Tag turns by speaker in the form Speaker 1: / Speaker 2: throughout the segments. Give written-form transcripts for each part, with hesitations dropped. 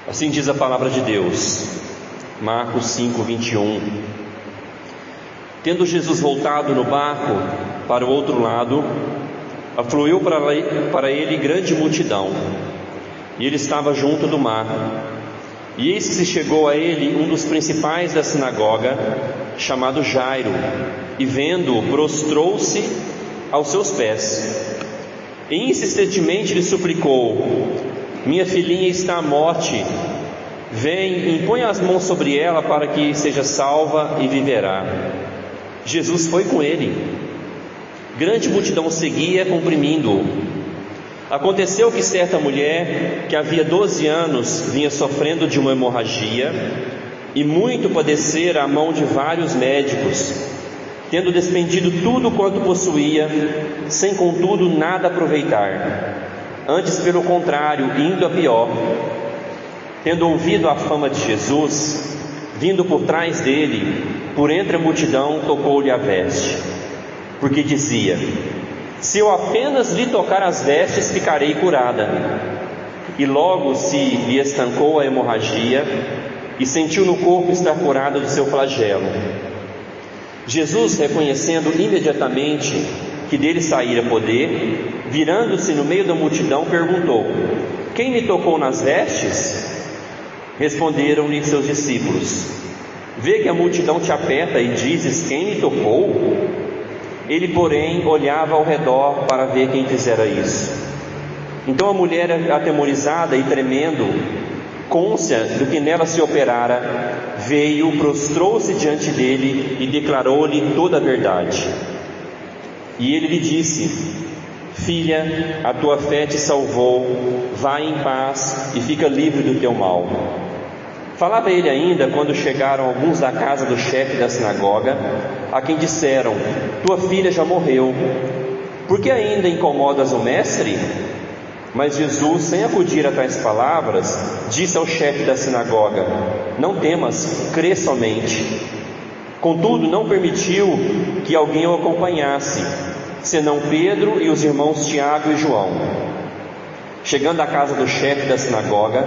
Speaker 1: Assim diz a palavra de Deus, Marcos 5, 21. Tendo Jesus voltado no barco para o outro lado, afluiu para ele grande multidão, e ele estava junto do mar. E eis que se chegou a ele um dos principais da sinagoga, chamado Jairo, e vendo-o, prostrou-se aos seus pés, e insistentemente lhe suplicou: minha filhinha está à morte, vem, impõe as mãos sobre ela para que seja salva e viverá. Jesus foi com ele. Grande multidão seguia, comprimindo-o. Aconteceu que certa mulher, que havia 12 anos vinha sofrendo de uma hemorragia, e muito padecera à mão de vários médicos, tendo despendido tudo quanto possuía, sem contudo nada aproveitar, antes pelo contrário, indo a pior. Tendo ouvido a fama de Jesus, vindo por trás dele, por entre a multidão, tocou-lhe a veste, porque dizia: se eu apenas lhe tocar as vestes, ficarei curada. E logo se lhe estancou a hemorragia, e sentiu no corpo estar curada do seu flagelo. Jesus, reconhecendo imediatamente que dele saíra poder, virando-se no meio da multidão, perguntou: quem me tocou nas vestes? Responderam-lhe seus discípulos: vê que a multidão te aperta e dizes: quem me tocou? Ele, porém, olhava ao redor para ver quem fizera isso. Então a mulher, atemorizada e tremendo, cônscia do que nela se operara, veio, prostrou-se diante dele e declarou-lhe toda a verdade. E ele lhe disse: filha, a tua fé te salvou, vai em paz e fica livre do teu mal. Falava ele ainda quando chegaram alguns da casa do chefe da sinagoga, a quem disseram: tua filha já morreu, por que ainda incomodas o mestre? Mas Jesus, sem acudir a tais palavras, disse ao chefe da sinagoga: não temas, crê somente. Contudo, não permitiu que alguém o acompanhasse, senão Pedro e os irmãos Tiago e João. Chegando à casa do chefe da sinagoga,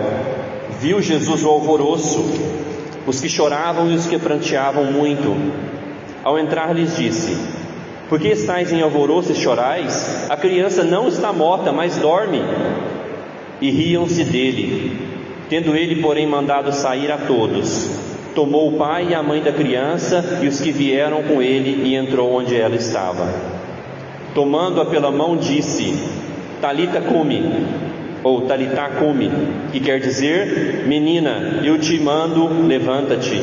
Speaker 1: viu Jesus o alvoroço, os que choravam e os que pranteavam muito. Ao entrar, lhes disse: por que estáis em alvoroço e chorais? A criança não está morta, mas dorme. E riam-se dele. Tendo ele, porém, mandado sair a todos, tomou o pai e a mãe da criança e os que vieram com ele, e entrou onde ela estava. Tomando-a pela mão, disse: Talita cumi, ou Talitá cumi, que quer dizer: menina, eu te mando, levanta-te.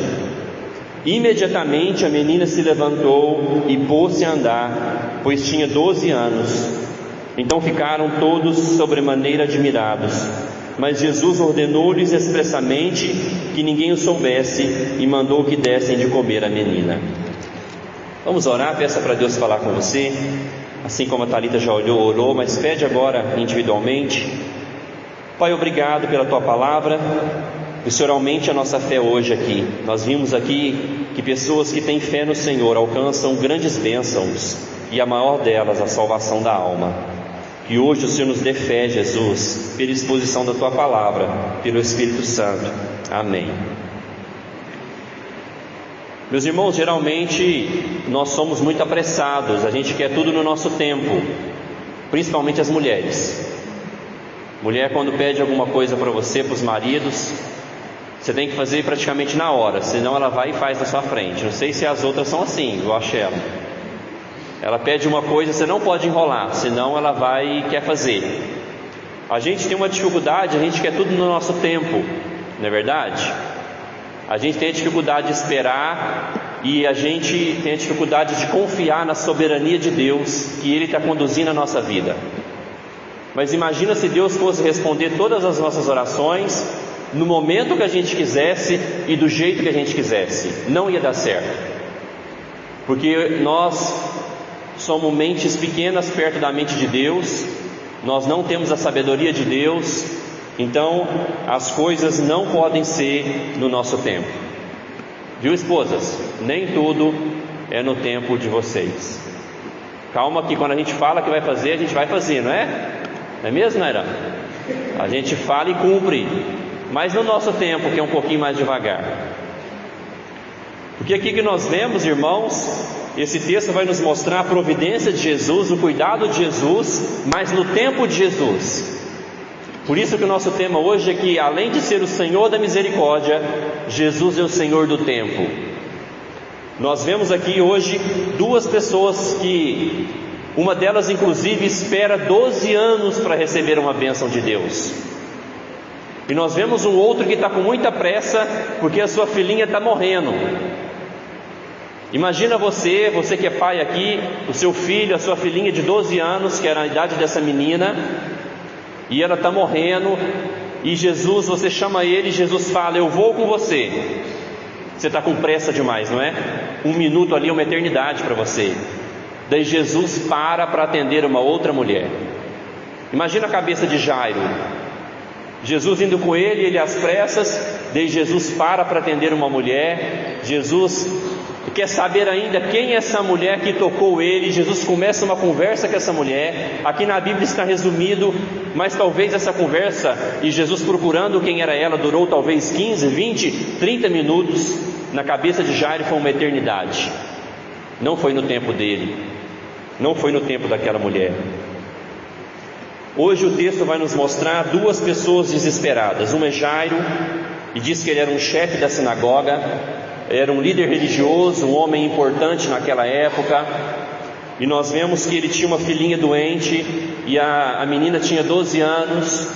Speaker 1: Imediatamente a menina se levantou e pôs-se a andar, pois tinha 12 anos. Então ficaram todos sobremaneira admirados. Mas Jesus ordenou-lhes expressamente que ninguém o soubesse, e mandou que dessem de comer a menina. Vamos orar, peça para Deus falar com você, assim como a Talita já orou, mas pede agora individualmente. Pai, obrigado pela Tua palavra. Que o Senhor aumente a nossa fé hoje aqui. Nós vimos aqui que pessoas que têm fé no Senhor alcançam grandes bênçãos, e a maior delas, a salvação da alma. Que hoje o Senhor nos dê fé, Jesus, pela exposição da Tua palavra, pelo Espírito Santo. Amém. Meus irmãos, geralmente nós somos muito apressados, a gente quer tudo no nosso tempo, principalmente as mulheres. Mulher, quando pede alguma coisa para você, para os maridos, você tem que fazer praticamente na hora, senão ela vai e faz na sua frente. Não sei se as outras são assim, igual a Sheila. Ela pede uma coisa, você não pode enrolar, senão ela vai e quer fazer. A gente tem uma dificuldade, a gente quer tudo no nosso tempo, não é verdade? A gente tem a dificuldade de esperar, e a gente tem a dificuldade de confiar na soberania de Deus, que Ele está conduzindo a nossa vida. Mas imagina se Deus fosse responder todas as nossas orações no momento que a gente quisesse e do jeito que a gente quisesse. Não ia dar certo, porque nós somos mentes pequenas perto da mente de Deus, nós não temos a sabedoria de Deus, então as coisas não podem ser no nosso tempo. Viu, esposas? Nem tudo é no tempo de vocês. Calma que quando a gente fala que vai fazer, a gente vai fazer, não é? Não é mesmo, Naira? A gente fala e cumpre. mas no nosso tempo, que é um pouquinho mais devagar. Porque aqui que nós vemos, irmãos, esse texto vai nos mostrar a providência de Jesus, o cuidado de Jesus, mas no tempo de Jesus. Por isso que o nosso tema hoje é que, além de ser o Senhor da misericórdia, Jesus é o Senhor do tempo. Nós vemos aqui hoje duas pessoas que, uma delas inclusive espera 12 anos para receber uma bênção de Deus. E nós vemos um outro que está com muita pressa, porque a sua filhinha está morrendo. Imagina você que é pai aqui, o seu filho, a sua filhinha de 12 anos, que era a idade dessa menina, e ela está morrendo, e Jesus, você chama ele, e Jesus fala: eu vou com você. Você está com pressa demais, não é? 1 minuto ali é uma eternidade para você. Daí Jesus para atender uma outra mulher. Imagina a cabeça de Jairo. Jesus indo com ele às pressas, daí Jesus para atender uma mulher. Jesus quer saber ainda quem é essa mulher que tocou ele. Jesus começa uma conversa com essa mulher. Aqui na Bíblia está resumido, mas talvez essa conversa, e Jesus procurando quem era ela, durou talvez 15, 20, 30 minutos. Na cabeça de Jairo foi uma eternidade. Não foi no tempo dele, não foi no tempo daquela mulher. Hoje o texto vai nos mostrar duas pessoas desesperadas. Uma é Jairo, e diz que ele era um chefe da sinagoga, era um líder religioso, um homem importante naquela época. E nós vemos que ele tinha uma filhinha doente, e a menina tinha 12 anos.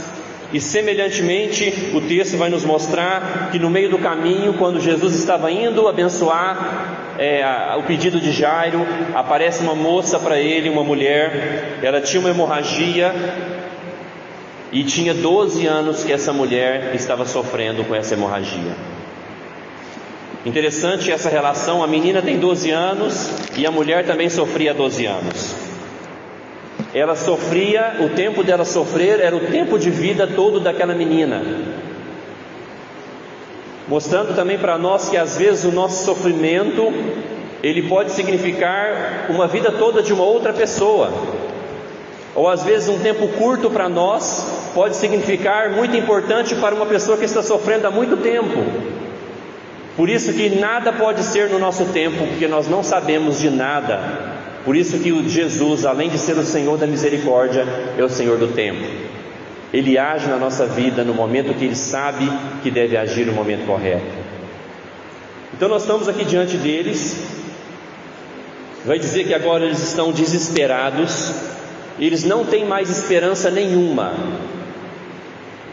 Speaker 1: E semelhantemente, o texto vai nos mostrar que no meio do caminho, quando Jesus estava indo abençoar o pedido de Jairo, aparece uma moça para ele, uma mulher. Ela tinha uma hemorragia, e tinha 12 anos que essa mulher estava sofrendo com essa hemorragia. Interessante essa relação, a menina tem 12 anos e a mulher também sofria 12 anos. Ela sofria, o tempo dela sofrer era o tempo de vida todo daquela menina, mostrando também para nós que às vezes o nosso sofrimento, ele pode significar uma vida toda de uma outra pessoa, ou às vezes um tempo curto para nós pode significar muito importante para uma pessoa que está sofrendo há muito tempo. Por isso que nada pode ser no nosso tempo, porque nós não sabemos de nada. Por isso que Jesus, além de ser o Senhor da misericórdia, é o Senhor do tempo. Ele age na nossa vida no momento que Ele sabe que deve agir no momento correto. Então nós estamos aqui diante deles. Vai dizer que agora eles estão desesperados. Eles não têm mais esperança nenhuma.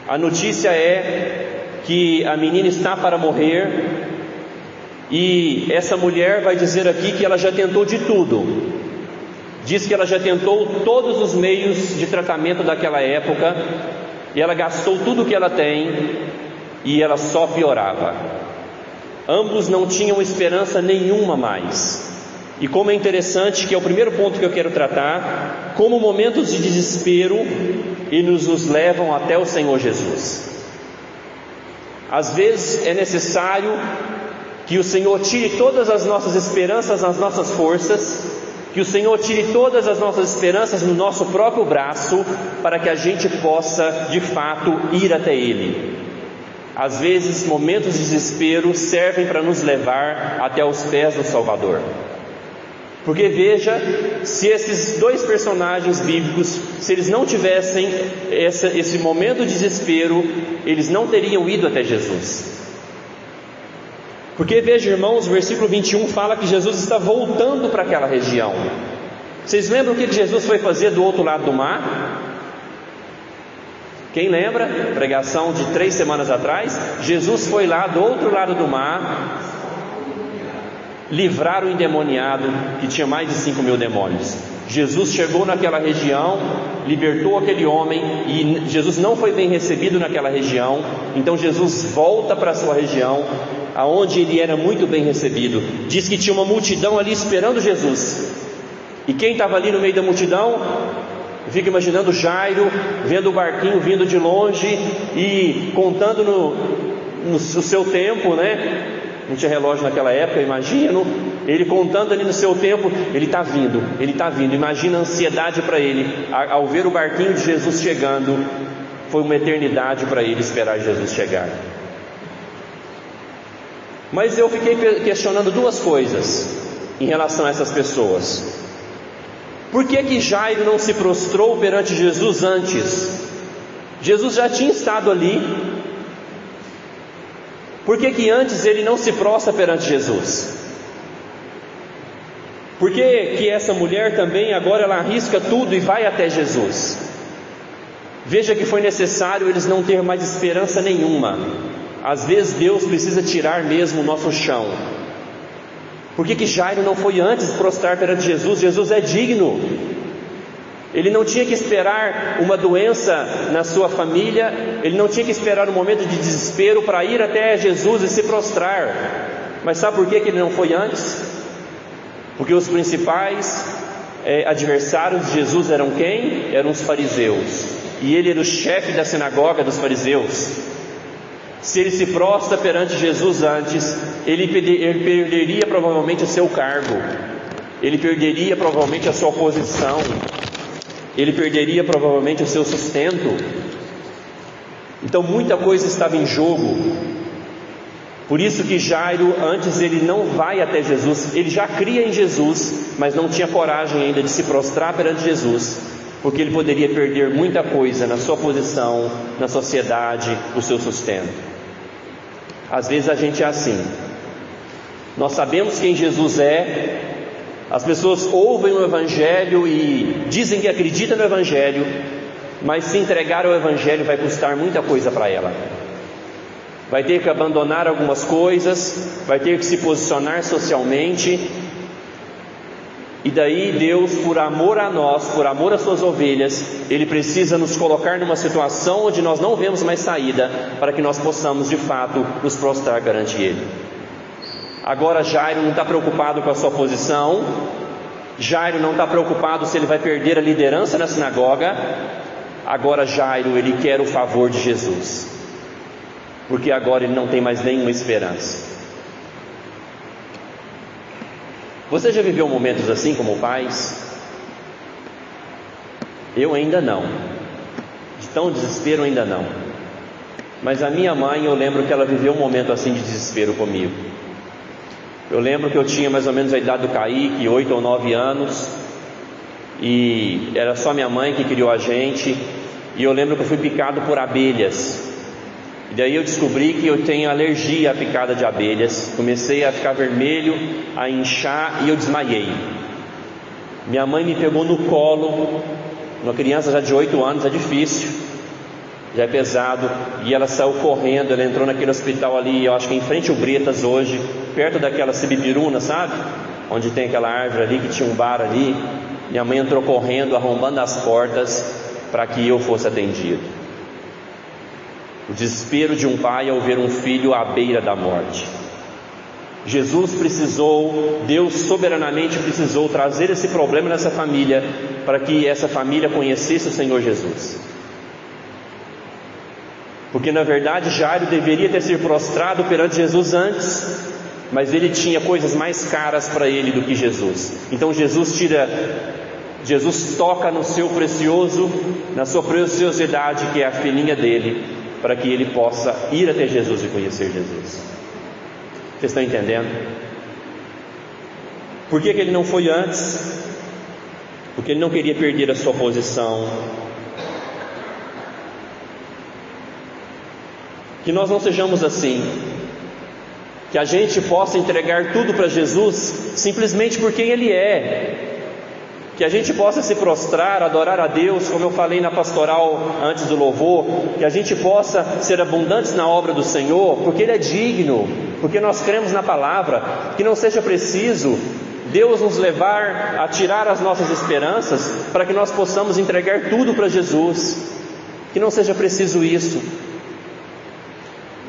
Speaker 1: A notícia é que a menina está para morrer. E essa mulher vai dizer aqui que ela já tentou de tudo. Diz que ela já tentou todos os meios de tratamento daquela época, e ela gastou tudo que ela tem, e ela só piorava. Ambos não tinham esperança nenhuma mais. E como é interessante, que é o primeiro ponto que eu quero tratar, como momentos de desespero eles nos levam até o Senhor Jesus. Às vezes é necessário que o Senhor tire todas as nossas esperanças nas nossas forças, que o Senhor tire todas as nossas esperanças no nosso próprio braço, para que a gente possa de fato ir até Ele. Às vezes momentos de desespero servem para nos levar até os pés do Salvador. Porque veja, se esses dois personagens bíblicos, se eles não tivessem esse momento de desespero, eles não teriam ido até Jesus. Porque veja, irmãos, o versículo 21 fala que Jesus está voltando para aquela região. Vocês lembram o que Jesus foi fazer do outro lado do mar? Quem lembra? Pregação de 3 semanas atrás. Jesus foi lá do outro lado do mar livrar o endemoniado, que tinha mais de 5.000 demônios. Jesus chegou naquela região, libertou aquele homem, e Jesus não foi bem recebido naquela região. Então Jesus volta para a sua região, aonde ele era muito bem recebido. Diz que tinha uma multidão ali esperando Jesus. E quem estava ali no meio da multidão? Fica imaginando Jairo vendo o barquinho vindo de longe e contando no seu tempo, né? Não tinha relógio naquela época, imagino. Ele contando ali no seu tempo, ele está vindo. Imagina a ansiedade para ele ao ver o barquinho de Jesus chegando. foi uma eternidade para ele esperar Jesus chegar. Mas eu fiquei questionando duas coisas em relação a essas pessoas. Por que Jairo não se prostrou perante Jesus antes? Jesus já tinha estado ali. Por que antes ele não se prostra perante Jesus? Por que essa mulher também agora ela arrisca tudo e vai até Jesus? Veja que foi necessário eles não ter mais esperança nenhuma. Às vezes Deus precisa tirar mesmo o nosso chão. Por que Jairo não foi antes prostrar perante Jesus? Jesus é digno. Ele não tinha que esperar uma doença na sua família, ele não tinha que esperar um momento de desespero para ir até Jesus e se prostrar. Mas sabe por que ele não foi antes? Porque os principais adversários de Jesus eram quem? Eram os fariseus. E ele era o chefe da sinagoga dos fariseus. Se ele se prostra perante Jesus antes, ele perderia provavelmente o seu cargo, ele perderia provavelmente a sua posição, ele perderia provavelmente o seu sustento. Então muita coisa estava em jogo. Por isso que Jairo, antes ele não vai até Jesus, ele já cria em Jesus, mas não tinha coragem ainda de se prostrar perante Jesus, porque ele poderia perder muita coisa na sua posição, na sociedade, o seu sustento. Às vezes a gente é assim. Nós sabemos quem Jesus é, as pessoas ouvem o Evangelho e dizem que acreditam no Evangelho, mas se entregar ao Evangelho vai custar muita coisa para ela. Vai ter que abandonar algumas coisas, vai ter que se posicionar socialmente. E daí Deus, por amor a nós, por amor às suas ovelhas, Ele precisa nos colocar numa situação onde nós não vemos mais saída, para que nós possamos de fato nos prostrar perante Ele. Agora Jairo não está preocupado com a sua posição, Jairo não está preocupado se ele vai perder a liderança na sinagoga. Agora Jairo, ele quer o favor de Jesus, porque agora ele não tem mais nenhuma esperança. Você já viveu momentos assim como pais? Eu ainda não. De tão desespero ainda não. Mas a minha mãe, eu lembro que ela viveu um momento assim de desespero comigo. Eu lembro que eu tinha mais ou menos a idade do Kaique, 8 ou 9 anos, e era só minha mãe que criou a gente. E eu lembro que eu fui picado por abelhas. E daí eu descobri que eu tenho alergia à picada de abelhas. Comecei a ficar vermelho, a inchar e eu desmaiei. Minha mãe me pegou no colo. Uma criança já de 8 anos é difícil, já é pesado. E ela saiu correndo, ela entrou naquele hospital ali, eu acho que em frente ao Bretas hoje, perto daquela Sibipiruna, sabe? Onde tem aquela árvore ali, que tinha um bar ali. Minha mãe entrou correndo, arrombando as portas para que eu fosse atendido. O desespero de um pai ao ver um filho à beira da morte. Jesus precisou, Deus soberanamente precisou trazer esse problema nessa família, para que essa família conhecesse o Senhor Jesus. Porque na verdade Jairo deveria ter se prostrado perante Jesus antes, mas ele tinha coisas mais caras para ele do que Jesus. Então Jesus toca no seu precioso, na sua preciosidade, que é a filhinha dele, para que ele possa ir até Jesus e conhecer Jesus. Vocês estão entendendo? Por que ele não foi antes? Porque ele não queria perder a sua posição. Que nós não sejamos assim, que a gente possa entregar tudo para Jesus simplesmente por quem Ele é. Que a gente possa se prostrar, adorar a Deus, como eu falei na pastoral antes do louvor, que a gente possa ser abundantes na obra do Senhor, porque Ele é digno, porque nós cremos na palavra. Que não seja preciso Deus nos levar a tirar as nossas esperanças, para que nós possamos entregar tudo para Jesus. Que não seja preciso isso.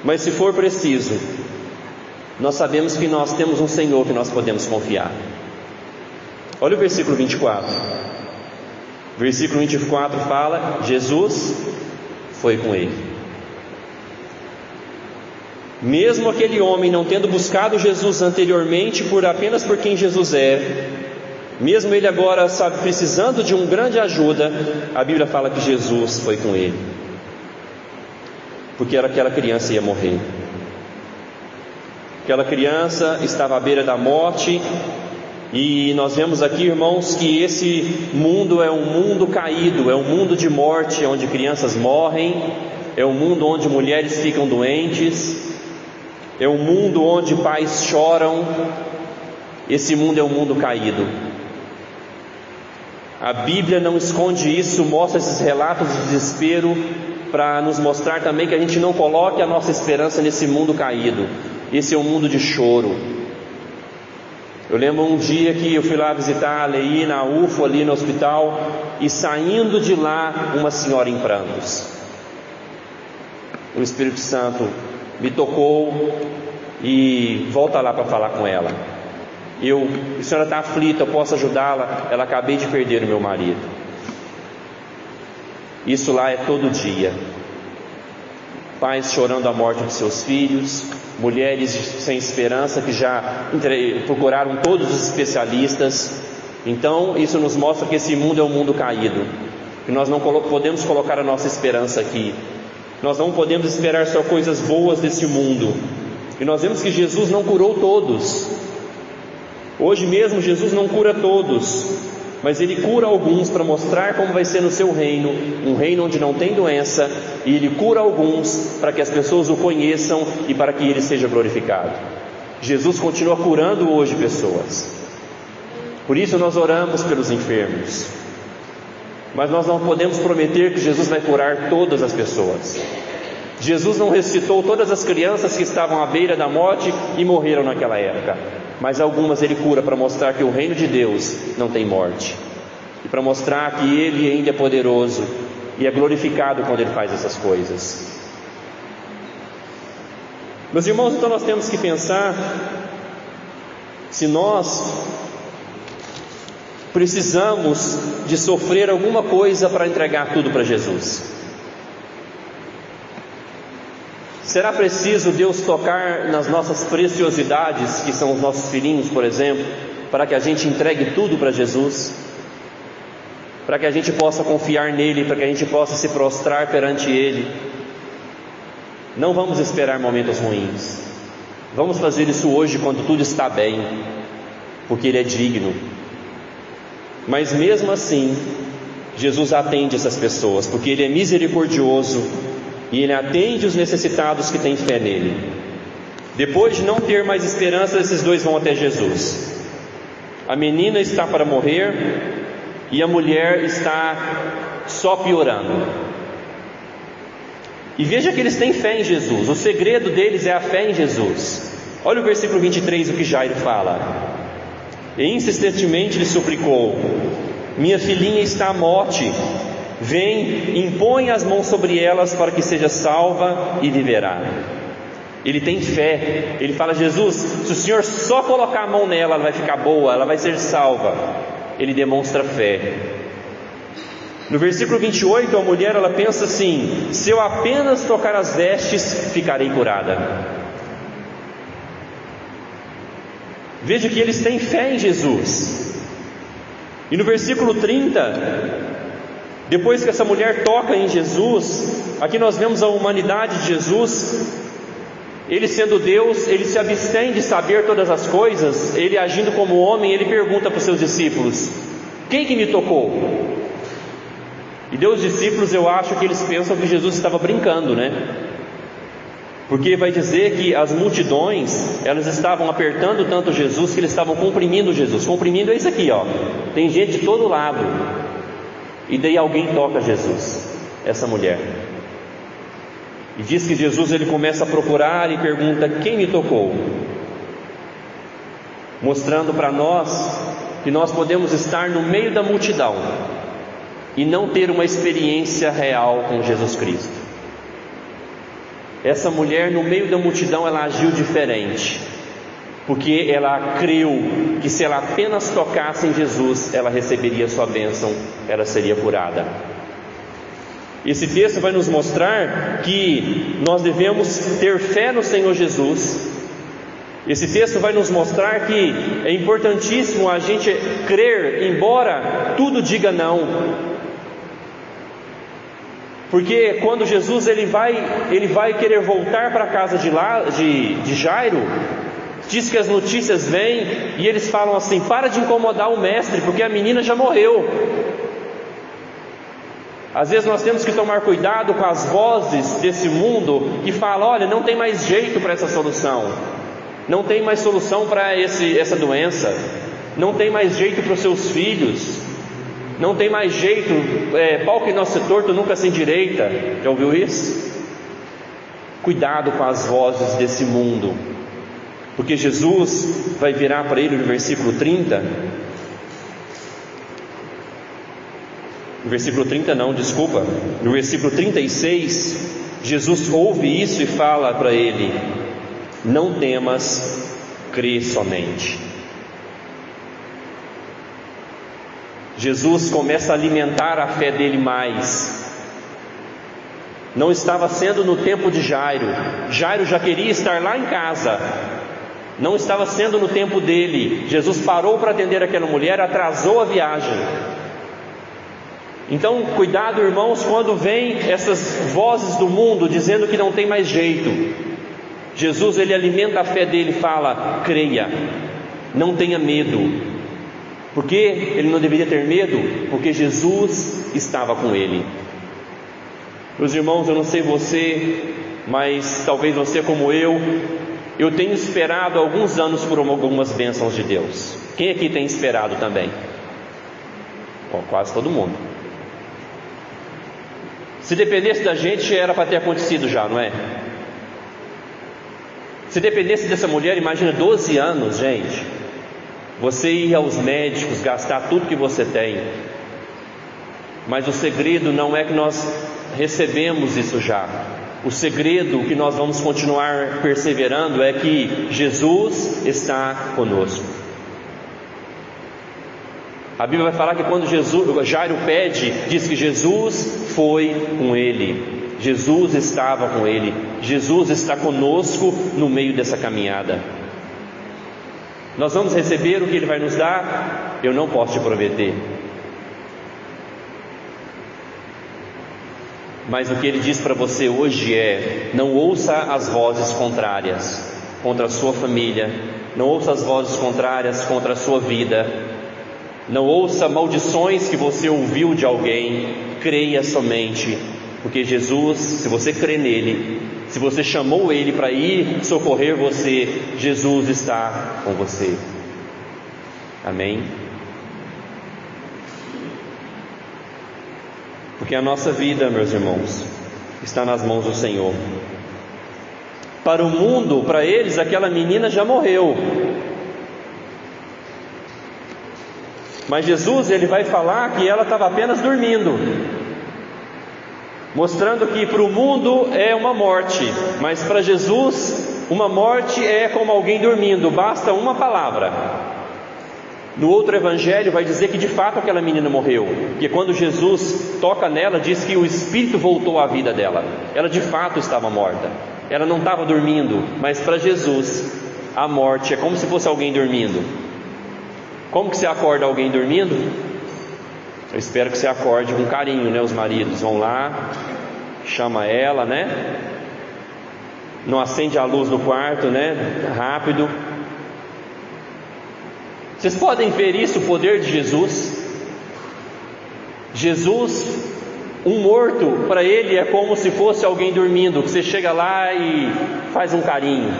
Speaker 1: Mas se for preciso, nós sabemos que nós temos um Senhor que nós podemos confiar. Olha o versículo 24. Versículo 24 fala: Jesus foi com ele. Mesmo aquele homem não tendo buscado Jesus anteriormente apenas por quem Jesus é, mesmo ele agora precisando de uma grande ajuda, a Bíblia fala que Jesus foi com ele. porque aquela criança ia morrer. Aquela criança estava à beira da morte, e nós vemos aqui, irmãos, que esse mundo é um mundo caído, é um mundo de morte, onde crianças morrem, é um mundo onde mulheres ficam doentes, é um mundo onde pais choram. Esse mundo é um mundo caído. A Bíblia não esconde isso, mostra esses relatos de desespero para nos mostrar também que a gente não coloque a nossa esperança nesse mundo caído. Esse é um mundo de choro. Eu lembro um dia que eu fui lá visitar a Lei na UFO, ali no hospital, e saindo de lá, uma senhora em prantos. O Espírito Santo me tocou e volta lá para falar com ela. A senhora está aflita, eu posso ajudá-la? Ela: acabei de perder o meu marido. Isso lá é todo dia. Pais chorando a morte de seus filhos, mulheres sem esperança que já procuraram todos os especialistas. Então isso nos mostra que esse mundo é um mundo caído, que nós não podemos colocar a nossa esperança aqui. Nós não podemos esperar só coisas boas desse mundo. E nós vemos que Jesus não curou todos. Hoje mesmo Jesus não cura todos, mas Ele cura alguns para mostrar como vai ser no seu reino, um reino onde não tem doença, e Ele cura alguns para que as pessoas o conheçam e para que Ele seja glorificado. Jesus continua curando hoje pessoas. Por isso nós oramos pelos enfermos, mas nós não podemos prometer que Jesus vai curar todas as pessoas. Jesus não ressuscitou todas as crianças que estavam à beira da morte e morreram naquela época, mas algumas Ele cura para mostrar que o reino de Deus não tem morte, e para mostrar que Ele ainda é poderoso e é glorificado quando Ele faz essas coisas. Meus irmãos, então nós temos que pensar se nós precisamos de sofrer alguma coisa para entregar tudo para Jesus. Será preciso Deus tocar nas nossas preciosidades, que são os nossos filhinhos, por exemplo, para que a gente entregue tudo para Jesus? Para que a gente possa confiar nele, para que a gente possa se prostrar perante Ele? Não vamos esperar momentos ruins. Vamos fazer isso hoje, quando tudo está bem, porque Ele é digno. Mas mesmo assim, Jesus atende essas pessoas, porque Ele é misericordioso e Ele atende os necessitados que têm fé nele. Depois de não ter mais esperança, esses dois vão até Jesus. A menina está para morrer e a mulher está só piorando. E veja que eles têm fé em Jesus. O segredo deles é a fé em Jesus. Olha o versículo 23, o que Jairo fala. E insistentemente lhe suplicou: minha filhinha está à morte, vem, impõe as mãos sobre elas para que seja salva e viverá. Ele tem fé. Ele fala: Jesus, se o Senhor só colocar a mão nela, ela vai ficar boa, ela vai ser salva. Ele demonstra fé. No versículo 28, a mulher, ela pensa assim: se eu apenas tocar as vestes, ficarei curada. Veja que eles têm fé em Jesus. E no versículo 30, depois que essa mulher toca em Jesus, aqui nós vemos a humanidade de Jesus. Ele sendo Deus, Ele se abstém de saber todas as coisas. Ele agindo como homem, Ele pergunta para os seus discípulos: quem que me tocou? E Deus, discípulos, eu acho que eles pensam que Jesus estava brincando, né? Porque vai dizer que as multidões, elas estavam apertando tanto Jesus, que eles estavam comprimindo Jesus. Comprimindo é isso aqui, ó. Tem gente de todo lado. E daí alguém toca Jesus, essa mulher. E diz que Jesus, ele começa a procurar e pergunta: quem me tocou? Mostrando para nós que nós podemos estar no meio da multidão e não ter uma experiência real com Jesus Cristo. Essa mulher, no meio da multidão, ela agiu diferente, porque ela creu que se ela apenas tocasse em Jesus, ela receberia sua bênção, ela seria curada. Esse texto vai nos mostrar que nós devemos ter fé no Senhor Jesus. Esse texto vai nos mostrar que é importantíssimo a gente crer, embora tudo diga não. Porque quando Jesus ele vai querer voltar para a casa de Jairo, diz que as notícias vêm e eles falam assim: para de incomodar o mestre, porque a menina já morreu. Às vezes nós temos que tomar cuidado com as vozes desse mundo que falam: olha, não tem mais jeito para essa solução, não tem mais solução para essa doença, não tem mais jeito para os seus filhos, não tem mais jeito, pau que não se torto nunca se endireita. Já ouviu isso? Cuidado com as vozes desse mundo, porque Jesus vai virar para ele no versículo 30. No versículo 30 não, desculpa. No versículo 36, Jesus ouve isso e fala para ele: não temas, crê somente. Jesus começa a alimentar a fé dele mais. Não estava sendo no tempo de Jairo. Jairo já queria estar lá em casa. Não estava sendo no tempo dele. Jesus parou para atender aquela mulher, atrasou a viagem. Então, cuidado, irmãos, quando vem essas vozes do mundo dizendo que não tem mais jeito. Jesus, ele alimenta a fé dele e fala: creia, não tenha medo. Por que ele não deveria ter medo? Porque Jesus estava com ele. Meus irmãos, eu não sei você, mas talvez você como eu tenho esperado há alguns anos por algumas bênçãos de Deus. Quem aqui tem esperado também? Bom, quase todo mundo. Se dependesse da gente, era para ter acontecido já, não é? Se dependesse dessa mulher, imagina 12 anos, gente. Você ir aos médicos, gastar tudo que você tem. Mas o segredo não é que nós recebemos isso já. O segredo que nós vamos continuar perseverando é que Jesus está conosco. A Bíblia vai falar que quando Jairo pede, diz que Jesus foi com ele. Jesus estava com ele. Jesus está conosco no meio dessa caminhada. Nós vamos receber o que ele vai nos dar? Eu não posso te prometer. Mas o que ele diz para você hoje é: não ouça as vozes contrárias contra a sua família, não ouça as vozes contrárias contra a sua vida, não ouça maldições que você ouviu de alguém. Creia somente, porque Jesus, se você crê nele, se você chamou ele para ir socorrer você, Jesus está com você. Amém? Porque a nossa vida, meus irmãos, está nas mãos do Senhor. Para o mundo, para eles, aquela menina já morreu. Mas Jesus, ele vai falar que ela estava apenas dormindo, mostrando que para o mundo é uma morte, mas para Jesus, uma morte é como alguém dormindo, basta uma palavra. No outro evangelho vai dizer que de fato aquela menina morreu, porque quando Jesus toca nela, diz que o Espírito voltou à vida dela. Ela de fato estava morta, ela não estava dormindo, mas para Jesus a morte é como se fosse alguém dormindo. Como que você acorda alguém dormindo? Eu espero que você acorde com carinho, né? Os maridos vão lá, chama ela, né? Não acende a luz no quarto, né? Rápido. Vocês podem ver isso, o poder de Jesus. Jesus, um morto, para ele é como se fosse alguém dormindo, que você chega lá e faz um carinho.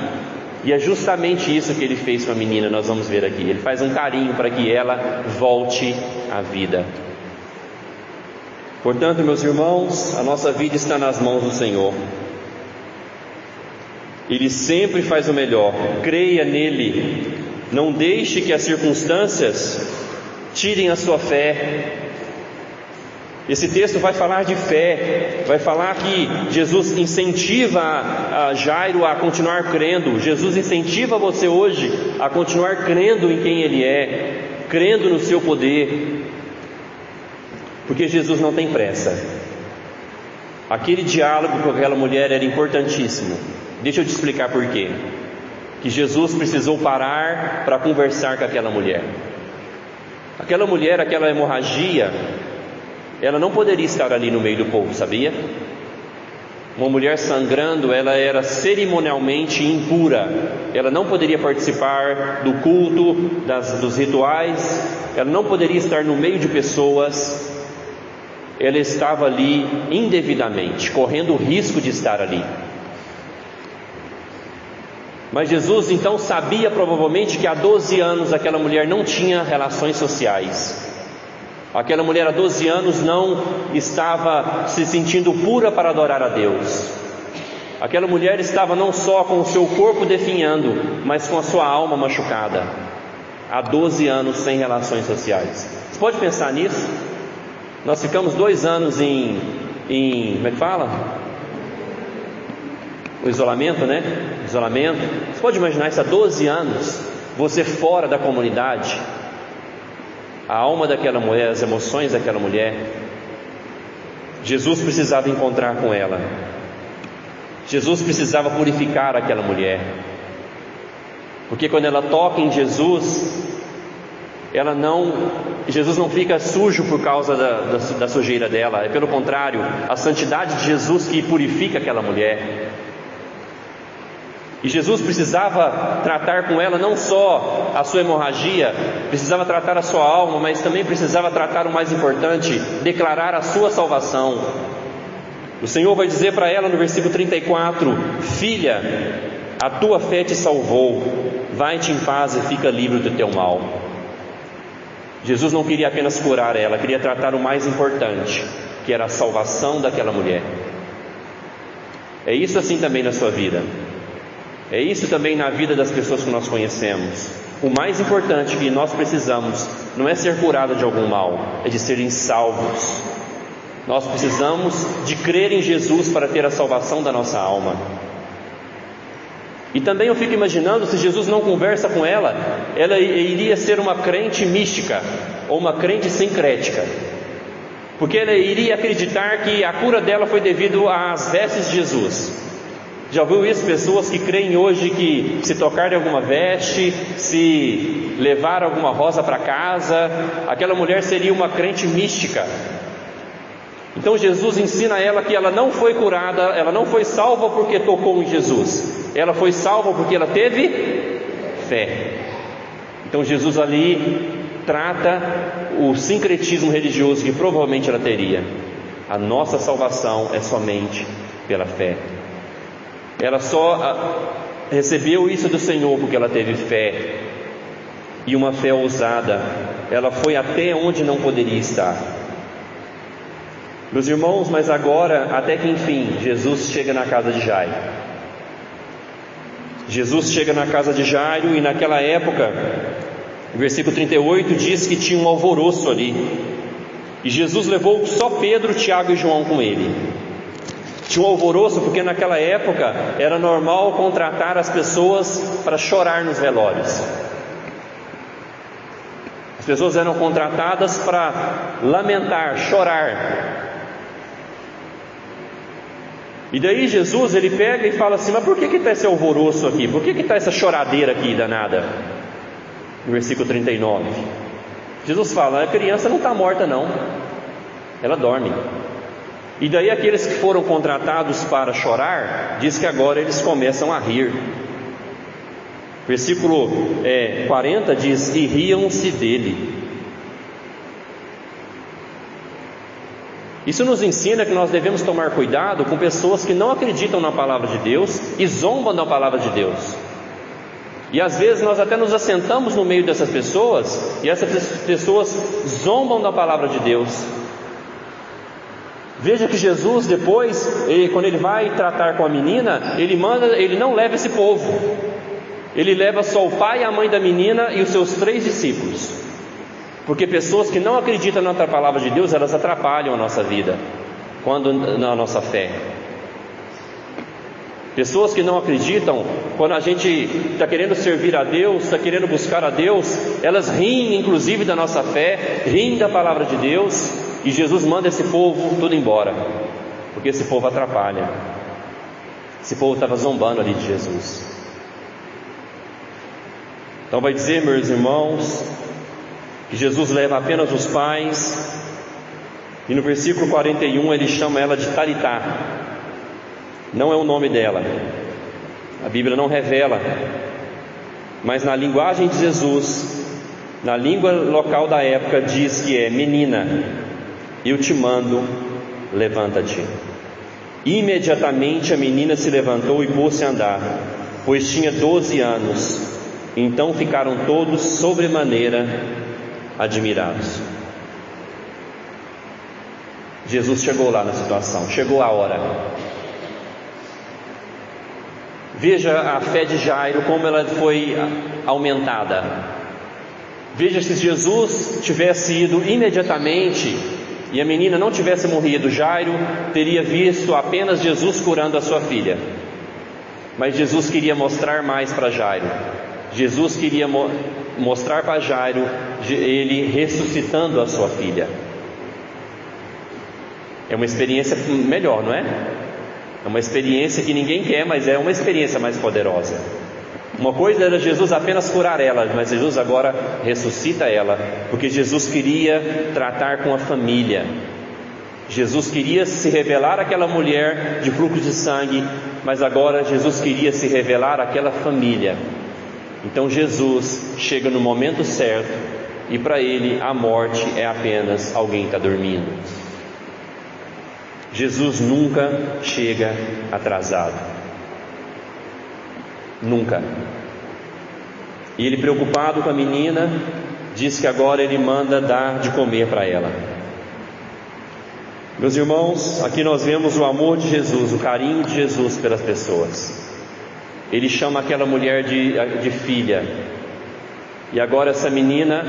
Speaker 1: E é justamente isso que ele fez com a menina, nós vamos ver aqui. Ele faz um carinho para que ela volte à vida. Portanto, meus irmãos, a nossa vida está nas mãos do Senhor. Ele sempre faz o melhor. Creia nele. Não deixe que as circunstâncias tirem a sua fé. Esse texto vai falar de fé, vai falar que Jesus incentiva a Jairo a continuar crendo. Jesus incentiva você hoje a continuar crendo em quem Ele é, crendo no seu poder, porque Jesus não tem pressa. Aquele diálogo com aquela mulher era importantíssimo. Deixa eu te explicar por quê. Que Jesus precisou parar para conversar com aquela mulher. Aquela mulher, aquela hemorragia, ela não poderia estar ali no meio do povo, sabia? Uma mulher sangrando, ela era cerimonialmente impura, ela não poderia participar do culto, dos rituais, ela não poderia estar no meio de pessoas, ela estava ali indevidamente, correndo o risco de estar ali. Mas Jesus então sabia provavelmente que há 12 anos aquela mulher não tinha relações sociais. Aquela mulher há 12 anos não estava se sentindo pura para adorar a Deus. Aquela mulher estava não só com o seu corpo definhando, mas com a sua alma machucada. Há 12 anos sem relações sociais. Você pode pensar nisso? Nós ficamos 2 anos em como é que fala? O isolamento, né? Isolamento. Você pode imaginar isso há 12 anos, você fora da comunidade. A alma daquela mulher, as emoções daquela mulher. Jesus precisava encontrar com ela. Jesus precisava purificar aquela mulher. Porque quando ela toca em Jesus, Jesus não fica sujo por causa da sujeira dela. É pelo contrário, a santidade de Jesus que purifica aquela mulher. E Jesus precisava tratar com ela não só a sua hemorragia, precisava tratar a sua alma, mas também precisava tratar o mais importante, declarar a sua salvação. O Senhor vai dizer para ela no versículo 34: Filha, a tua fé te salvou, vai-te em paz e fica livre do teu mal. Jesus não queria apenas curar ela, queria tratar o mais importante, que era a salvação daquela mulher. É isso assim também na sua vida. É isso também na vida das pessoas que nós conhecemos. O mais importante que nós precisamos não é ser curado de algum mal, é de serem salvos. Nós precisamos de crer em Jesus para ter a salvação da nossa alma. E também eu fico imaginando, se Jesus não conversa com ela, ela iria ser uma crente mística, ou uma crente sincrética, porque ela iria acreditar que a cura dela foi devido às vestes de Jesus. Já ouviu isso? Pessoas que creem hoje que se tocar em alguma veste, se levar alguma rosa para casa, aquela mulher seria uma crente mística. Então Jesus ensina a ela que ela não foi curada, ela não foi salva porque tocou em Jesus, ela foi salva porque ela teve fé. Então Jesus ali trata o sincretismo religioso que provavelmente ela teria. A nossa salvação é somente pela fé. Ela só recebeu isso do Senhor porque ela teve fé, e uma fé ousada. Ela foi até onde não poderia estar. Meus irmãos, mas agora, até que enfim, Jesus chega na casa de Jairo. Jesus chega na casa de Jairo, e naquela época, o versículo 38 diz que tinha um alvoroço ali, e Jesus levou só Pedro, Tiago e João com ele. Tinha um alvoroço porque naquela época era normal contratar as pessoas para chorar nos velórios. As pessoas eram contratadas para lamentar, chorar. E daí Jesus, ele pega e fala assim: mas por que está esse alvoroço aqui? Por que está essa choradeira aqui danada? No versículo 39, Jesus fala: a criança não está morta não, ela dorme. E daí aqueles que foram contratados para chorar, diz que agora eles começam a rir. Versículo 40 diz: e riam-se dele. Isso nos ensina que nós devemos tomar cuidado com pessoas que não acreditam na palavra de Deus e zombam da palavra de Deus. E às vezes nós até nos assentamos no meio dessas pessoas, e essas pessoas zombam da palavra de Deus. Veja que Jesus depois, quando ele vai tratar com a menina, ele não leva esse povo. Ele leva só o pai e a mãe da menina e os seus 3 discípulos. Porque pessoas que não acreditam na palavra de Deus, elas atrapalham a nossa vida, na nossa fé. Pessoas que não acreditam, quando a gente está querendo servir a Deus, está querendo buscar a Deus, elas riem inclusive da nossa fé, riem da palavra de Deus. E Jesus manda esse povo tudo embora, porque esse povo atrapalha. Esse povo estava zombando ali de Jesus. Então vai dizer, meus irmãos, que Jesus leva apenas os pais, E no versículo 41 ele chama ela de Talitá. Não é o nome dela, a Bíblia não revela, mas na linguagem de Jesus, na língua local da época, diz que é: menina, eu te mando, levanta-te. Imediatamente a menina se levantou e pôs-se a andar, pois tinha 12 anos. Então ficaram todos sobremaneira admirados. Jesus chegou lá na situação, chegou a hora. Veja a fé de Jairo, como ela foi aumentada. Veja, se Jesus tivesse ido imediatamente e a menina não tivesse morrido, Jairo teria visto apenas Jesus curando a sua filha. Mas Jesus queria mostrar mais para Jairo. Jesus queria mostrar para Jairo ele ressuscitando a sua filha. É uma experiência melhor, não é? É uma experiência que ninguém quer, mas é uma experiência mais poderosa. Uma coisa era Jesus apenas curar ela, mas Jesus agora ressuscita ela, porque Jesus queria tratar com a família. Jesus queria se revelar àquela mulher de fluxo de sangue, mas agora Jesus queria se revelar àquela família. Então Jesus chega no momento certo, e para ele a morte é apenas alguém que está dormindo. Jesus nunca chega atrasado. Nunca. E ele, preocupado com a menina, diz que agora ele manda dar de comer para ela. Meus irmãos, aqui nós vemos o amor de Jesus, o carinho de Jesus pelas pessoas. Ele chama aquela mulher de filha. E agora essa menina,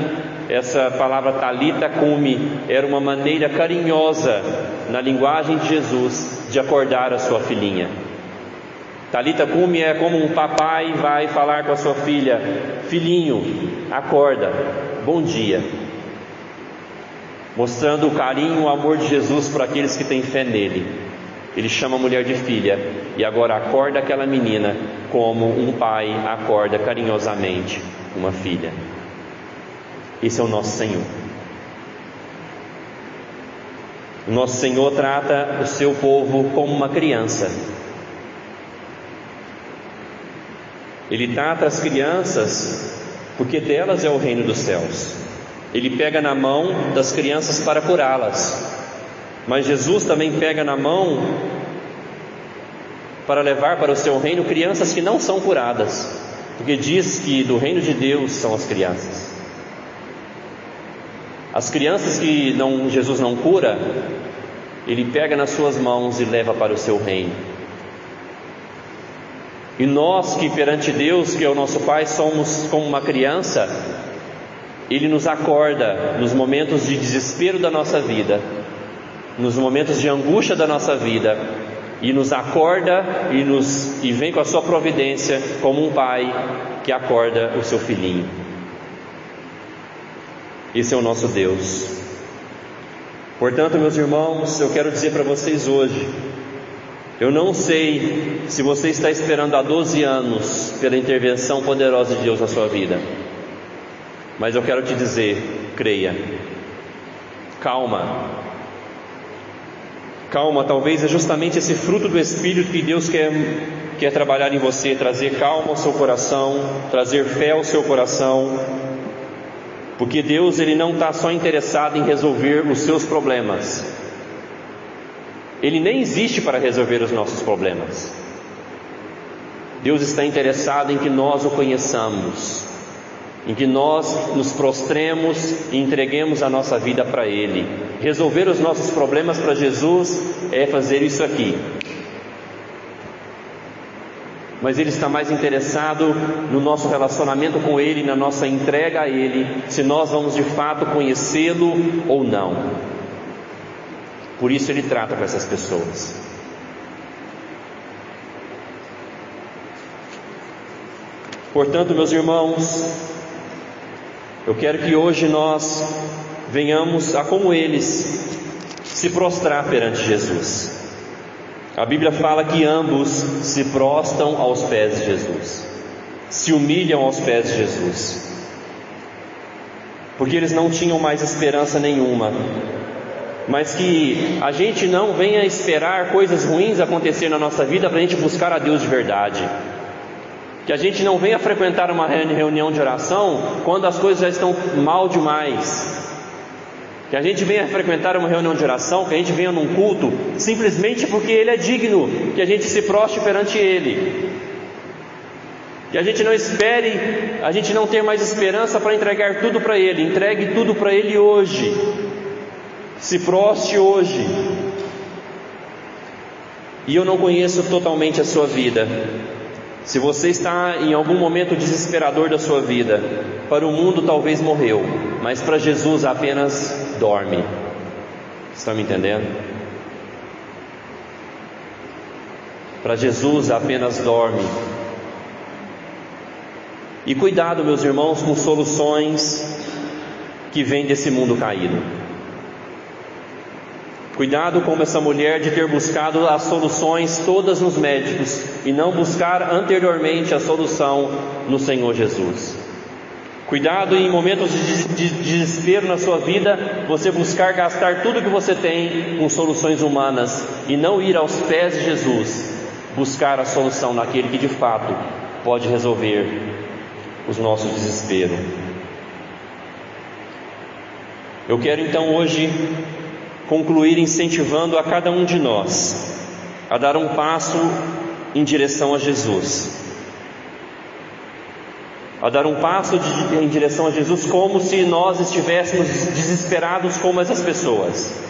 Speaker 1: essa palavra Talita cumi, era uma maneira carinhosa, na linguagem de Jesus, de acordar a sua filhinha. Talita cumi é como um papai vai falar com a sua filha: filhinho, acorda, bom dia. Mostrando o carinho, o amor de Jesus por aqueles que têm fé nele. Ele chama a mulher de filha, e agora acorda aquela menina como um pai acorda carinhosamente uma filha. Esse é o nosso Senhor. O nosso Senhor trata o seu povo como uma criança. Ele trata as crianças porque delas é o reino dos céus. Ele pega na mão das crianças para curá-las, mas Jesus também pega na mão para levar para o seu reino crianças que não são curadas, porque diz que do reino de Deus são as crianças. As crianças que Jesus não cura, Ele pega nas suas mãos e leva para o seu reino. E nós que perante Deus, que é o nosso Pai, somos como uma criança, Ele nos acorda nos momentos de desespero da nossa vida, nos momentos de angústia da nossa vida, e nos acorda e vem com a sua providência como um pai que acorda o seu filhinho. Esse é o nosso Deus. Portanto, meus irmãos, eu quero dizer para vocês hoje, eu não sei se você está esperando há 12 anos pela intervenção poderosa de Deus na sua vida, mas eu quero te dizer, creia. Calma, talvez é justamente esse fruto do Espírito que Deus quer trabalhar em você, trazer calma ao seu coração, trazer fé ao seu coração, porque Deus, Ele não está só interessado em resolver os seus problemas, Ele nem existe para resolver os nossos problemas. Deus está interessado em que nós o conheçamos, em que nós nos prostremos e entreguemos a nossa vida para Ele. Resolver os nossos problemas para Jesus é fazer isso aqui. Mas Ele está mais interessado no nosso relacionamento com Ele, na nossa entrega a Ele, se nós vamos de fato conhecê-lo ou não. Por isso Ele trata com essas pessoas. Portanto, meus irmãos, eu quero que hoje nós venhamos a, como eles, se prostrar perante Jesus. A Bíblia fala que ambos se prostram aos pés de Jesus, se humilham aos pés de Jesus, porque eles não tinham mais esperança nenhuma. mas que a gente não venha esperar coisas ruins acontecer na nossa vida para a gente buscar a Deus de verdade. Que a gente não venha frequentar uma reunião de oração quando as coisas já estão mal demais. Que a gente venha frequentar uma reunião de oração, que a gente venha num culto simplesmente porque Ele é digno, que a gente se prostre perante Ele. Que a gente não espere, a gente não ter mais esperança para entregar tudo para Ele. Entregue tudo para Ele hoje. Se prostre hoje. E eu não conheço totalmente a sua vida. Se você está em algum momento desesperador da sua vida, para o mundo talvez morreu, mas para Jesus apenas dorme. Estão me entendendo? Para Jesus apenas dorme. E cuidado, meus irmãos, com soluções que vêm desse mundo caído. Cuidado como essa mulher de ter buscado as soluções todas nos médicos e não buscar anteriormente a solução no Senhor Jesus. Cuidado em momentos de desespero na sua vida, você buscar gastar tudo que você tem com soluções humanas e não ir aos pés de Jesus, buscar a solução naquele que de fato pode resolver os nossos desesperos. Eu quero então hoje concluir incentivando a cada um de nós a dar um passo em direção a Jesus, a dar um passo em direção a Jesus como se nós estivéssemos desesperados como essas pessoas.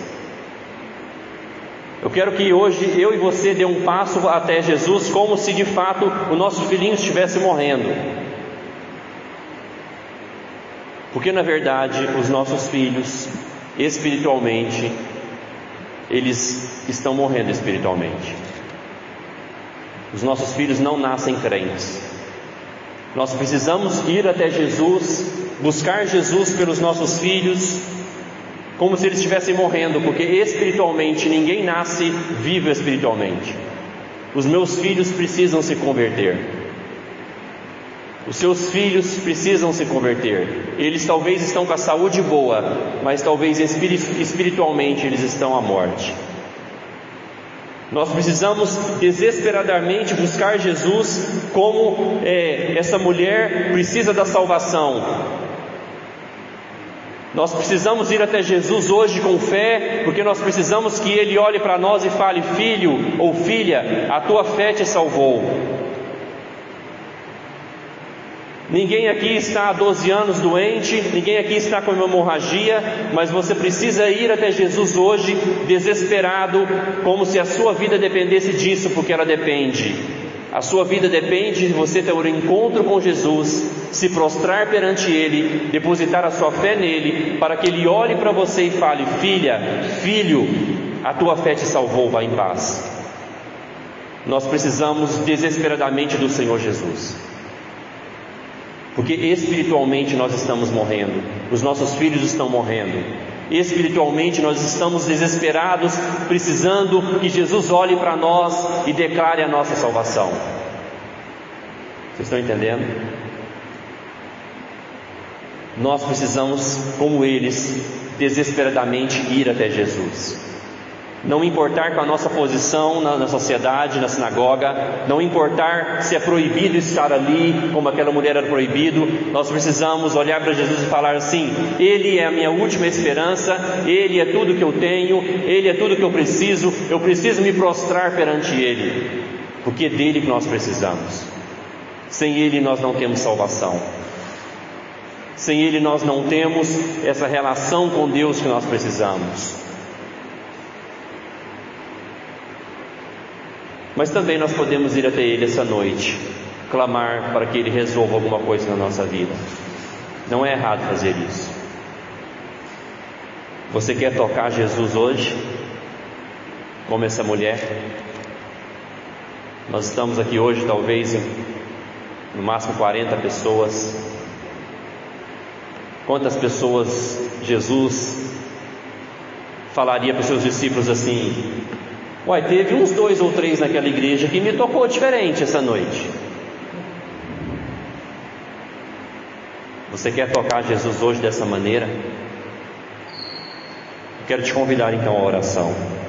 Speaker 1: Eu quero que hoje eu e você dê um passo até Jesus como se de fato o nosso filhinho estivesse morrendo, porque na verdade os nossos filhos espiritualmente, eles estão morrendo espiritualmente. Os nossos filhos não nascem crentes. Nós precisamos ir até Jesus, buscar Jesus pelos nossos filhos, como se eles estivessem morrendo, porque espiritualmente ninguém nasce vivo espiritualmente. Os meus filhos precisam se converter. Os seus filhos precisam se converter. Eles talvez estão com a saúde boa, mas talvez espiritualmente eles estão à morte. Nós precisamos desesperadamente buscar Jesus como essa mulher precisa da salvação. Nós precisamos ir até Jesus hoje com fé, porque nós precisamos que Ele olhe para nós e fale: filho ou filha, a tua fé te salvou. Ninguém aqui está há 12 anos doente, ninguém aqui está com uma hemorragia, mas você precisa ir até Jesus hoje desesperado, como se a sua vida dependesse disso, porque ela depende. A sua vida depende de você ter um encontro com Jesus, se prostrar perante Ele, depositar a sua fé nele, para que Ele olhe para você e fale: filha, filho, a tua fé te salvou, vá em paz. Nós precisamos desesperadamente do Senhor Jesus, porque espiritualmente nós estamos morrendo, os nossos filhos estão morrendo, espiritualmente nós estamos desesperados, precisando que Jesus olhe para nós e declare a nossa salvação. Vocês estão entendendo? Nós precisamos, como eles, desesperadamente ir até Jesus. Não importar com a nossa posição na sociedade, na sinagoga, não importar se é proibido estar ali, como aquela mulher era proibido, nós precisamos olhar para Jesus e falar assim: Ele é a minha última esperança, Ele é tudo que eu tenho, Ele é tudo que eu preciso me prostrar perante Ele, porque é dele que nós precisamos. Sem Ele nós não temos salvação, sem Ele nós não temos essa relação com Deus que nós precisamos. Mas também nós podemos ir até Ele essa noite, clamar para que Ele resolva alguma coisa na nossa vida. Não é errado fazer isso. Você quer tocar Jesus hoje, como essa mulher? Nós estamos aqui hoje talvez no máximo 40 pessoas. Quantas pessoas Jesus falaria para os seus discípulos assim: uai, teve uns 2 ou 3 naquela igreja que me tocou diferente essa noite. Você quer tocar Jesus hoje dessa maneira? Quero te convidar então à oração.